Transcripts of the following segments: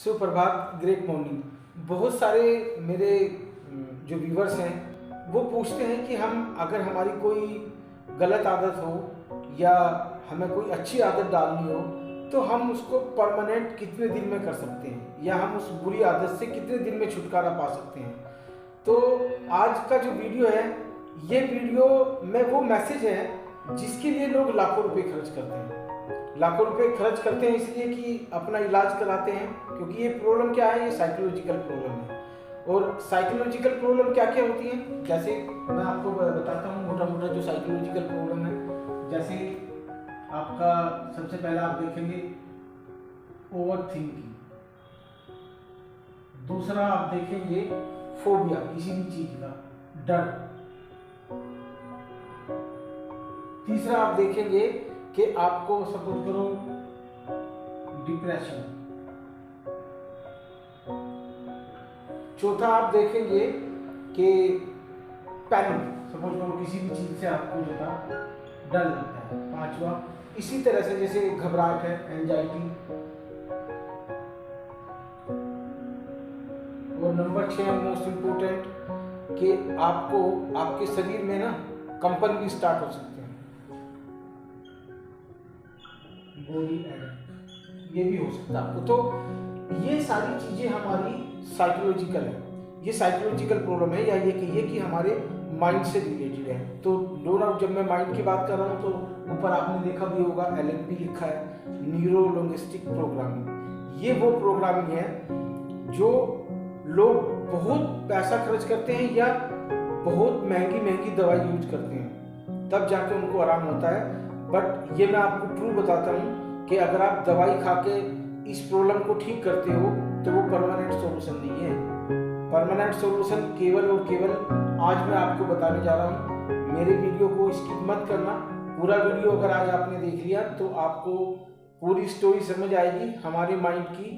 सुप्रभात, great morning. बहुत सारे मेरे जो व्यूवर्स हैं वो पूछते हैं कि हम अगर हमारी कोई गलत आदत हो या हमें कोई अच्छी आदत डालनी हो तो हम उसको परमानेंट कितने दिन में कर सकते हैं या हम उस बुरी आदत से कितने दिन में छुटकारा पा सकते हैं। तो आज का जो वीडियो है, ये वीडियो में वो मैसेज है जिसके लिए लोग लाखों रुपए खर्च करते हैं। लाखों रुपए खर्च करते हैं इसलिए कि अपना इलाज कराते हैं, क्योंकि ये प्रॉब्लम क्या है, ये साइकोलॉजिकल प्रॉब्लम है। और साइकोलॉजिकल प्रॉब्लम क्या क्या होती है, जैसे मैं आपको बताता हूँ मोटा मोटा जो साइकोलॉजिकल प्रॉब्लम है। जैसे आपका सबसे पहला आप देखेंगे ओवर थिंकिंग, दूसरा आप देखेंगे फोबिया, किसी भी चीज का डर, तीसरा आप देखेंगे कि आपको सपोज करो डिप्रेशन, चौथा आप देखेंगे कि पैनिक, सपोज करो किसी भी चीज से आपको जो था डर लगता है, पांचवा इसी तरह से जैसे घबराहट है, एंजाइटी, और नंबर 6 मोस्ट इम्पोर्टेंट कि आपको आपके शरीर में ना कंपन भी स्टार्ट हो सकते हैं, बॉडी एडक्ट, ये भी हो सकता है आपको। तो ये सारी चीजें हमारी साइकोलॉजिकल है, ये साइकोलॉजिकल प्रॉब्लम है, या ये कहिए कि हमारे माइंड से रिलेटेड है। तो नो डाउट जब मैं माइंड की बात कर रहा हूँ तो ऊपर आपने देखा भी होगा एलएनपी लिखा है, न्यूरो लिंग्विस्टिक प्रोग्रामिंग। ये वो प्रोग्रामिंग है जो लोग बहुत पैसा खर्च करते हैं या बहुत महंगी महंगी दवाई यूज करते हैं, तब जाके उनको आराम होता है। बट ये मैं आपको ट्रू बताता हूँ कि अगर आप दवाई खा के इस प्रॉब्लम को ठीक करते हो तो वो परमानेंट सॉल्यूशन नहीं है। परमानेंट सॉल्यूशन केवल और केवल आज मैं आपको बताने जा रहा हूँ। मेरे वीडियो को स्किप मत करना, पूरा वीडियो अगर आज आपने देख लिया तो आपको पूरी स्टोरी समझ आएगी हमारे माइंड की,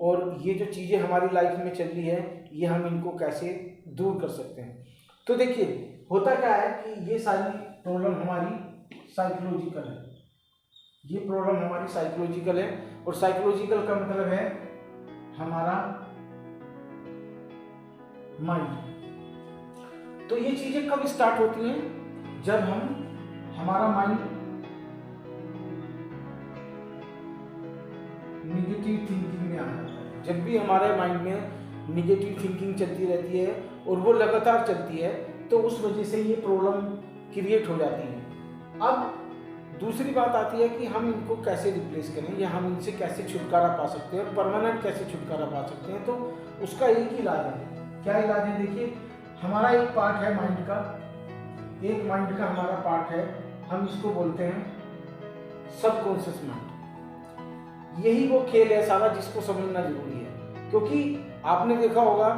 और ये जो चीज़ें हमारी लाइफ में चल रही है ये हम इनको कैसे दूर कर सकते हैं। तो देखिए होता क्या है कि ये सारी प्रॉब्लम हमारी साइकोलॉजिकल है, ये प्रॉब्लम हमारी साइकोलॉजिकल है। और साइकोलॉजिकल का मतलब है हमारा माइंड। तो ये चीजें कब स्टार्ट होती हैं, जब हमारा माइंड निगेटिव थिंकिंग में आ जाता है। जब भी हमारे माइंड में निगेटिव थिंकिंग चलती रहती है और वो लगातार चलती है तो उस वजह से ये प्रॉब्लम क्रिएट हो जाती है। अब दूसरी बात आती है कि हम इनको कैसे रिप्लेस करें या हम इनसे कैसे छुटकारा पा सकते हैं और परमानेंट कैसे छुटकारा पा सकते हैं। तो उसका एक ही इलाज है। क्या इलाज है, देखिए हमारा एक पार्ट है माइंड का, एक माइंड का हमारा पार्ट है, हम इसको बोलते हैं सबकॉन्शियस माइंड। यही वो खेल है सारा जिसको समझना जरूरी है, क्योंकि आपने देखा होगा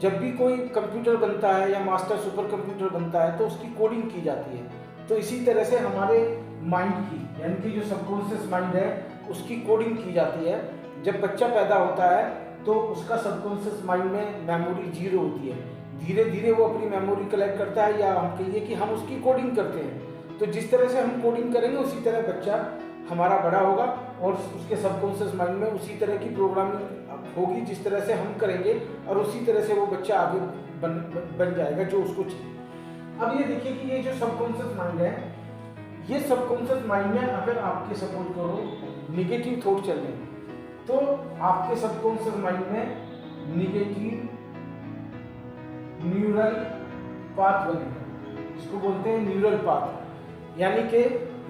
जब भी कोई कंप्यूटर बनता है या मास्टर सुपर कंप्यूटर बनता है तो उसकी कोडिंग की जाती है। तो इसी तरह से हमारे माइंड की, यानी कि जो सबकॉन्शियस माइंड है उसकी कोडिंग की जाती है। जब बच्चा पैदा होता है तो उसका सबकॉन्शियस माइंड में मेमोरी 0 होती है, धीरे धीरे वो अपनी मेमोरी कलेक्ट करता है, या हम कहिए कि हम उसकी कोडिंग करते हैं। तो जिस तरह से हम कोडिंग करेंगे उसी तरह बच्चा हमारा बड़ा होगा और उसके सबकॉन्शियस माइंड में उसी तरह की प्रोग्रामिंग होगी जिस तरह से हम करेंगे, और उसी तरह से वो बच्चा आगे बन जाएगा जो उसको चाहिए। अब ये देखिए कि ये जो सबकॉन्शियस माइंड है, ये सबकॉन्शियस माइंड में अगर आपके सपोज करो निगेटिव थॉट चल रहे हैं तो आपके सबकॉन्शियस माइंड में निगेटिव न्यूरल पाथ बनेगा, इसको बोलते हैं न्यूरल पाथ। यानी कि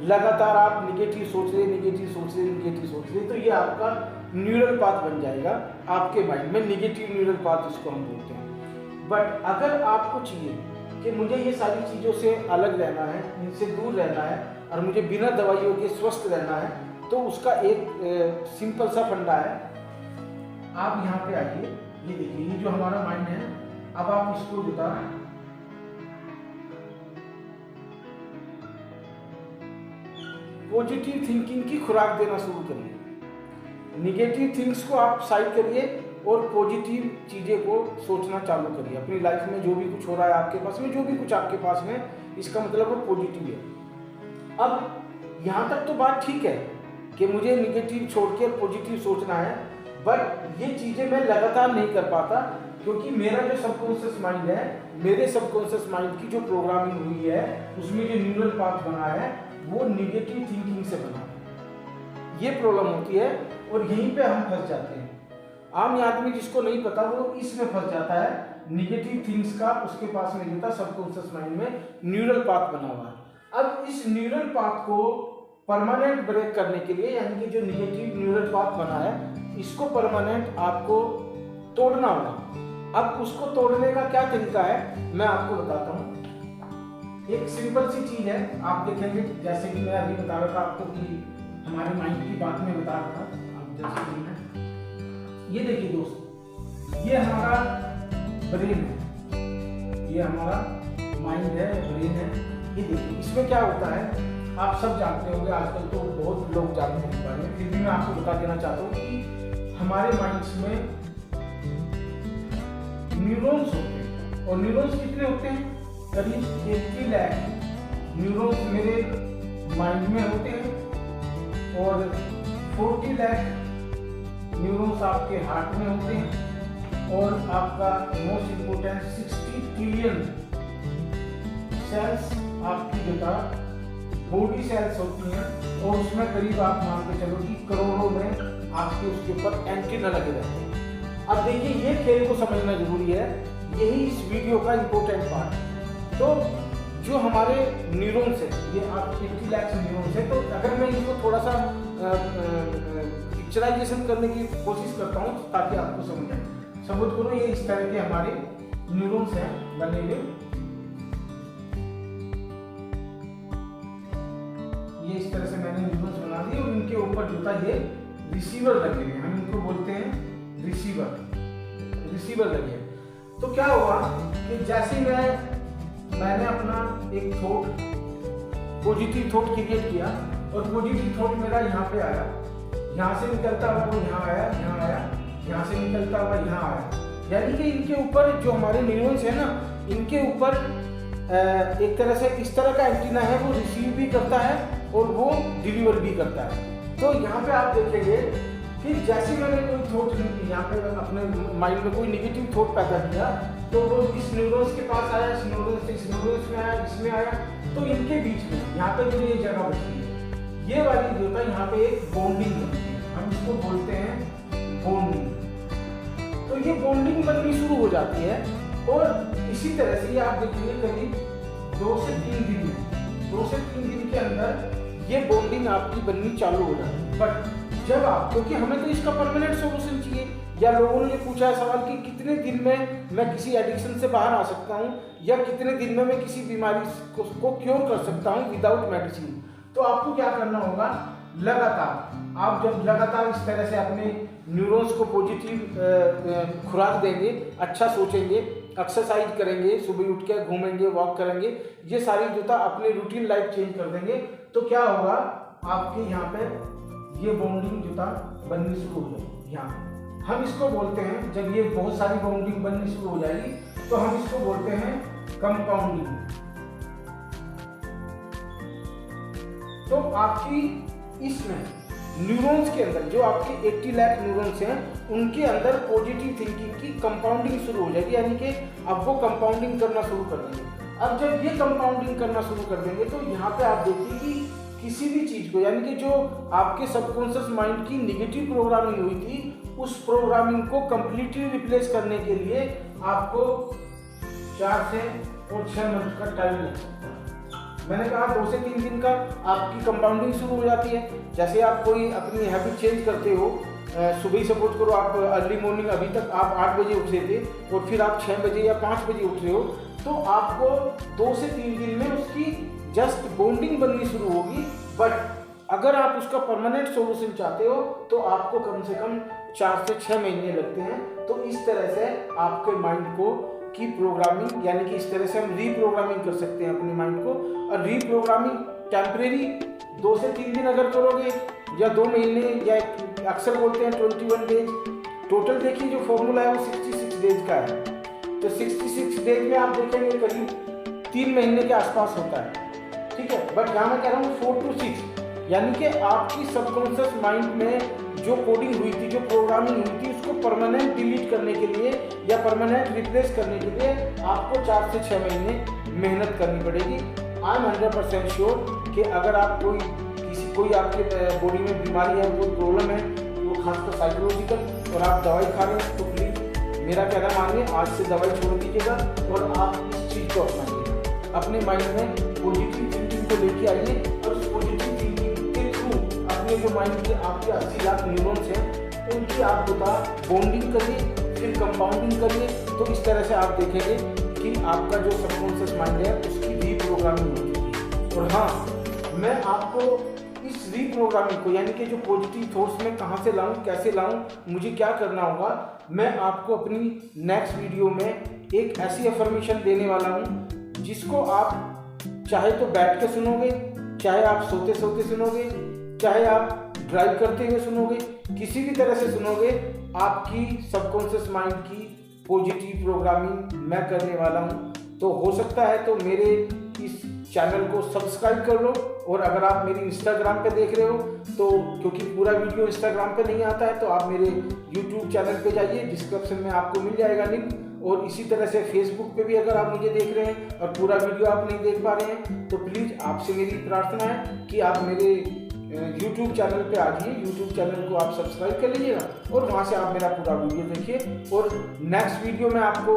लगातार आप निगेटिव सोच रहे, निगेटिव सोच रहे, निगेटिव सोच रहे, तो ये आपका न्यूरल पाथ बन जाएगा आपके माइंड में, निगेटिव न्यूरल पाथ इसको हम बोलते हैं। बट अगर आपको चाहिए कि मुझे ये सारी चीज़ों से अलग रहना है, इनसे दूर रहना है और मुझे बिना दवाइयों के स्वस्थ रहना है, तो उसका एक सिंपल सा फंडा है। आप यहाँ पे आइए, ये देखिए ये जो हमारा माइंड है, अब आप इसको जुटा पॉजिटिव थिंकिंग की खुराक देना शुरू करिए। निगेटिव थिंग्स को आप साइड करिए और पॉजिटिव चीज़ें को सोचना चालू करिए। अपनी लाइफ में जो भी कुछ हो रहा है आपके पास में, जो भी कुछ आपके पास में, इसका मतलब वो पॉजिटिव है। अब यहाँ तक तो बात ठीक है कि मुझे निगेटिव छोड़ के पॉजिटिव सोचना है, बट ये चीज़ें मैं लगातार नहीं कर पाता, क्योंकि मेरा जो सबकॉन्शियस माइंड है, मेरे सबकॉन्शियस माइंड की जो प्रोग्रामिंग हुई है, उसमें जो न्यूरल पाथ बना है वो निगेटिव थिंकिंग से बना है। ये प्रॉब्लम होती है और यहीं पे हम फंस जाते हैं। आम आदमी जिसको नहीं पता वो इसमें फंस जाता है, निगेटिव थिंग्स का उसके पास नहीं होता, सबकॉन्शियस माइंड में न्यूरल पाथ बना हुआ है। अब इस न्यूरल पाथ को परमानेंट ब्रेक करने के लिए, यानी कि जो निगेटिव न्यूरल पाथ बना है इसको परमानेंट आपको तोड़ना होगा। अब उसको तोड़ने का क्या तरीका है मैं आपको बताता हूँ। एक सिंपल सी चीज है, आप देखेंगे जैसे कि मैं अभी बता रहा था आपको कि हमारे माइंड की बात में बता रहा था। आप जैसे कि ये देखिए दोस्त, ये हमारा ब्रेन है, ये हमारा माइंड है, ब्रेन है। ये देखिए इसमें क्या होता है आप सब जानते होंगे, आजकल तो बहुत लोग जानते हैं इस बारे में, फिर भी मैं आपको बता देना चाहता हूँ कि हमारे माइंड्स में न्यूरॉन्स होते हैं। और न्यूरॉन्स कितने होते हैं? करीब 80 लाख न्यूरॉन्स मेरे माइंड में होते हैं और 40 लाख न्यूरॉन्स आपके हार्ट में होते हैं और आपका मोस्ट इम्पोर्टेंट 60 ट्रिलियन सेल्स आपकी बेटा बॉडी सेल्स होती हैं और उसमें करीब आप मान के चलो कि करोड़ों में आपके उसके ऊपर एंटीना लगे रहते हैं। अब देखिए ये खेल को समझना जरूरी है, यही इस वीडियो का इम्पोर्टेंट पार्ट है। तो जो हमारे न्यूरॉन्स है, ये आप 80 लाख न्यूरॉन्स है, तो अगर मैं इनको थोड़ा सा पिक्चराइजेशन करने की कोशिश करता हूँ ताकि आपको समझ करो, ये इस तरह के हमारे न्यूरॉन्स हैं बने हुए। ये इस तरह से मैंने न्यूरॉन्स बना दिए और इनके ऊपर जो था ये रिसीवर लगे हुए, हम इनको बोलते हैं रिसीवर लगे। तो क्या हुआ कि जैसे मैंने अपना एक थॉट, पॉजिटिव थॉट क्रिएट किया और पॉजिटिव थॉट मेरा यहाँ पे आया, यहाँ से निकलता हुआ वो यहाँ आया, यहाँ आया, यहाँ से निकलता हुआ यहाँ आया। यानी कि इनके ऊपर जो हमारे न्यूरॉन्स है ना, इनके ऊपर एक तरह से इस तरह का एंटीना है, वो रिसीव भी करता है और वो डिलीवर भी करता है। तो यहाँ पे आप देखेंगे कि जैसे मैंने कोई थॉट यहाँ पे अपने माइंड में कोई निगेटिव थॉट पैदा किया तो वो इस न्यूरॉन्स के पास आया, इस न्यूरॉन्स से इस न्यूरॉन्स में आया, इसमें आया, तो इनके बीच में यहाँ पे जो ये जगह बचती है, ये वाली जो है यहाँ पे एक बॉन्डिंग बनती है, हम इसको बोलते हैं बॉन्डिंग। तो ये बॉन्डिंग बननी शुरू हो जाती है और इसी तरह से ये आप देखेंगे करीब 2 से 3 दिन के अंदर ये बॉन्डिंग आपकी बननी चालू हो जाती है। बट जब आप, क्योंकि हमें तो इसका परमानेंट सोल्यूशन चाहिए, या लोगों ने पूछा है सवाल कि कितने दिन में मैं किसी एडिक्शन से बाहर आ सकता हूँ या कितने दिन में मैं किसी बीमारी को क्योर कर सकता हूँ विदाउट मेडिसिन। तो आपको क्या करना होगा, लगातार आप जब लगातार इस तरह से अपने न्यूरॉन्स को पॉजिटिव खुराक देंगे, अच्छा सोचेंगे, एक्सरसाइज करेंगे, सुबह उठ के घूमेंगे, वॉक करेंगे, ये सारी जो था अपने रूटीन लाइफ चेंज कर देंगे, तो क्या होगा आपके यहाँ पे ये बॉन्डिंग जो था बननी शुरू हो जाएगी। यहाँ हम इसको बोलते हैं, जब ये बहुत सारी बॉन्डिंग बननी शुरू हो जाएगी तो हम इसको बोलते हैं कंपाउंडिंग। तो आपकी इसमें न्यूरॉन्स के अंदर जो आपके 80 लाख न्यूरॉन्स हैं उनके अंदर पॉजिटिव थिंकिंग की कंपाउंडिंग शुरू हो जाएगी, यानी कि अब वो कंपाउंडिंग करना शुरू कर देंगे। अब जब ये कंपाउंडिंग करना शुरू कर देंगे तो यहाँ पे आप देखिए कि किसी भी चीज़ को, यानी कि जो आपके सबकॉन्शियस माइंड की नेगेटिव प्रोग्रामिंग हुई थी उस प्रोग्रामिंग को कंप्लीटली रिप्लेस करने के लिए आपको 4 से 6 मंथ का टाइम लग सकता है। मैंने कहा 2 से 3 दिन का आपकी कंपाउंडिंग शुरू हो जाती है। जैसे आप कोई अपनी हैबिट चेंज करते हो, सुबह सपोज करो आप अर्ली मॉर्निंग, अभी तक आप 8 बजे उठ रहे थे और फिर आप 6 बजे या 5 बजे उठ रहे हो, तो आपको 2 से 3 दिन में उसकी जस्ट बॉन्डिंग बननी शुरू होगी। बट अगर आप उसका परमानेंट सॉल्यूशन चाहते हो तो आपको कम से कम 4 से 6 महीने लगते हैं। तो इस तरह से आपके माइंड को की प्रोग्रामिंग, यानी कि इस तरह से हम रीप्रोग्रामिंग कर सकते हैं अपने माइंड को। और रीप्रोग्रामिंग टेम्परेरी 2 से 3 दिन अगर करोगे या 2 महीने, या अक्सर बोलते हैं 21 डेज, टोटल देखिए जो फॉर्मूला है वो 66 डेज का है। तो 66 डेज में आप देखेंगे करीब 3 महीने के आसपास होता है, ठीक है। बट यहाँ मैं कह रहा हूँ 4 to 6, यानी कि आपकी सबकॉन्शियस माइंड में जो कोडिंग हुई थी, जो प्रोग्रामिंग हुई थी, उसको परमानेंट डिलीट करने के लिए या परमानेंट रिप्लेस करने के लिए आपको 4 से 6 महीने मेहनत करनी पड़ेगी। आई एम 100% श्योर कि अगर आप कोई आपके बॉडी में बीमारी है, कोई प्रॉब्लम है, वो खासकर साइकोलॉजिकल, और आप दवाई खा रहे हैं, तो प्लीज़ मेरा कहना मानिए, आज से दवाई छोड़ दीजिएगा और आप इस चीज़ को अपनाइए। अपने माइंड में पॉजिटिव थिंकिंग को लेके आइए और उस पॉजिटिव थिंकिंग के थ्रू अपने जो माइंड के आपके 80 लाख न्यूरॉन्स हैं, उनकी आप बॉन्डिंग करिए, फिर कंपाउंडिंग करिए। तो इस तरह से आप देखेंगे कि आपका जो सबकॉन्शियस माइंड है उसकी रीप्रोग्रामिंग होगी। और हाँ, मैं आपको इस रीप्रोग्रामिंग को, यानी कि जो पॉजिटिव थॉट्स में कहाँ से लाऊं, कैसे लाऊं, मुझे क्या करना होगा, मैं आपको अपनी नेक्स्ट वीडियो में एक ऐसी अफर्मेशन देने वाला हूं जिसको आप चाहे तो बैठ के सुनोगे, चाहे आप सोते सोते सुनोगे, चाहे आप ड्राइव करते हुए सुनोगे, किसी भी तरह से सुनोगे, आपकी सबकॉन्शियस माइंड की पॉजिटिव प्रोग्रामिंग मैं करने वाला हूं। तो हो सकता है तो मेरे इस चैनल को सब्सक्राइब कर लो, और अगर आप मेरी इंस्टाग्राम पे देख रहे हो तो, क्योंकि पूरा वीडियो इंस्टाग्राम पे नहीं आता है, तो आप मेरे यूट्यूब चैनल पे जाइए, डिस्क्रिप्शन में आपको मिल जाएगा लिंक। और इसी तरह से फेसबुक पे भी अगर आप मुझे देख रहे हैं और पूरा वीडियो आप नहीं देख पा रहे हैं, तो प्लीज़ आपसे मेरी प्रार्थना है कि आप मेरे यूट्यूब चैनल पे आ जाइए, यूट्यूब चैनल को आप सब्सक्राइब कर लीजिएगा और वहाँ से आप मेरा पूरा वीडियो देखिए। और नेक्स्ट वीडियो में आपको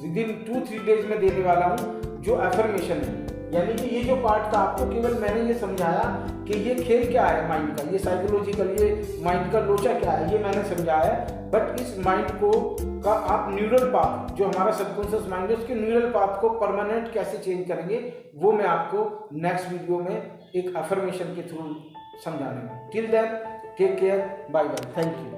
विदिन 2-3 डेज में देने वाला हूँ जो एफर्मेशन है, यानी कि ये जो पार्ट था आपको केवल मैंने ये समझाया कि ये खेल क्या है माइंड का, ये साइकोलॉजिकल, ये माइंड का लोचा क्या है, ये मैंने समझाया है। बट इस माइंड का आप न्यूरल पाथ, जो हमारा सबकॉन्शियस माइंड है, उसके न्यूरल पाथ को परमानेंट कैसे चेंज करेंगे, वो मैं आपको नेक्स्ट वीडियो में एक अफर्मेशन के थ्रू समझाने में। Till then take care, bye bye, thank you.